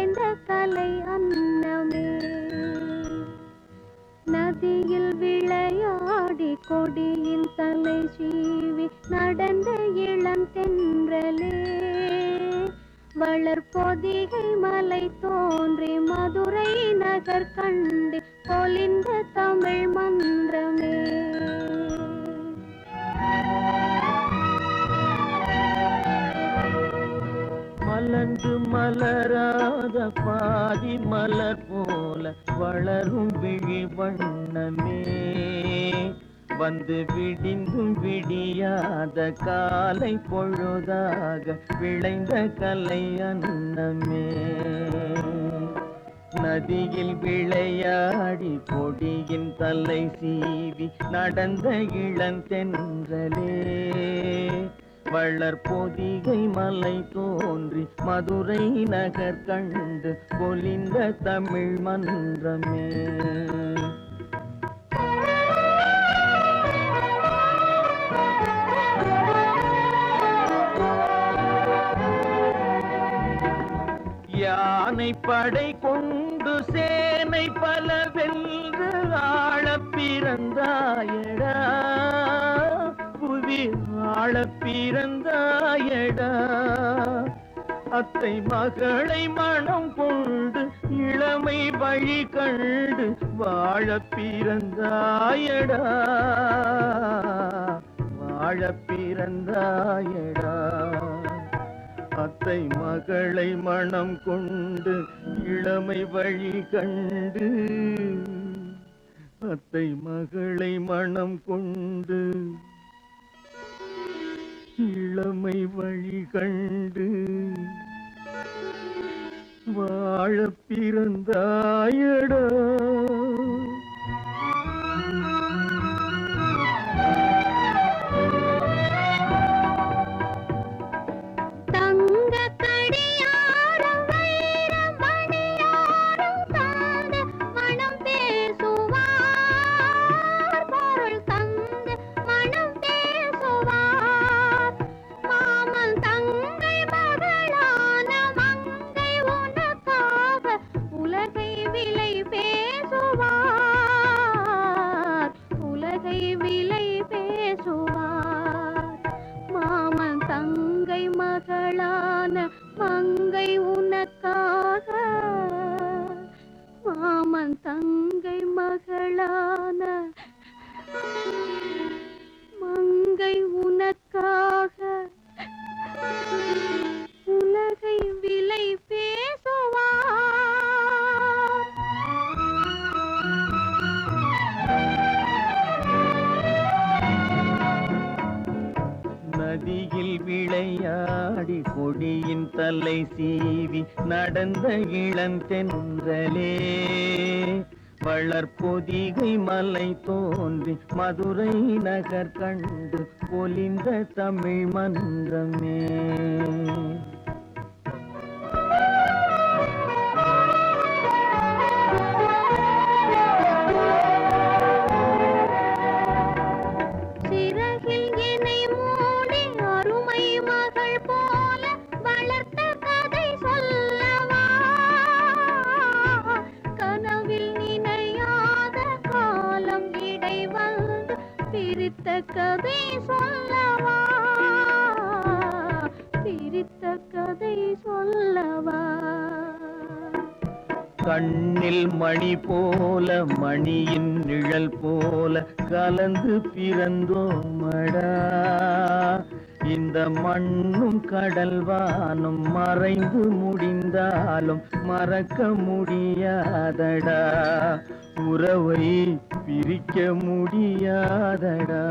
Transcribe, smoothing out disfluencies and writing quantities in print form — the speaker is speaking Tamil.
விளைந்த கலை அன்னமே. நதியில் விளையாடி கொடியின் தலை சீவி நடந்த இளந்தென்றலே, வளர்பொதிகை மலை தோன்றி மதுரை நகர் கண்டு பொலிந்த தமிழ் மன்றமே. மலர்ந்து மலராத பாதி மலர் போல வளரும் விழி வண்ணமே, வந்து விடிந்தும் விடியாத காலை பொழுதாக விளைந்த கலை அன்னமே. நதியில் விளையாடி கொடியின் தலை சீவி நடந்த இளந்தென்றலே, வளர்பொதிகை மலை தோன்றி மதுரை நகர் கண்டு பொலிந்த தமிழ் மன்றமே. யானை படை கொண்டு சேனை பல வென்று ஆள பிறந்தாயடா, புவி ஆள பிறந்தாயடா. அத்தை மகளை மனம் கொண்டு இளமை வழி கண்டு வாழ பிறந்தாயடா, வாழ பிறந்தாயடா. அத்தை மகளை மனம் கொண்டு இளமை வழி கண்டு, அத்தை மகளை மனம் கொண்டு இளமை வழி கண்டு வாழ பிறந்தாயடா. மங்கை உனக்காக, மாமன் தங்கை மகளான மங்கை உனக்காக உலகை விலை பேசுவார். நதியில் விளையாடி கொடியின் தலை சீவி நடந்த இளந்தென்றலே, வளர்பொதிகை மலை தோன்றி மதுரை நகர் கண்டு பொலிந்த தமிழ் மன்றமே. பிரித்த கதை சொல்லவா, பிரித்த கதை சொல்லவா. கண்ணில் மணி போல மணியின் நிழல் போல கலந்து பிறந்தோமடா, இந்த மண்ணும் கடல்வானும் மறைந்து முடிந்தாலும் மறக்க முடியாதடா, உறவை பிரிக்க முடியாதடா.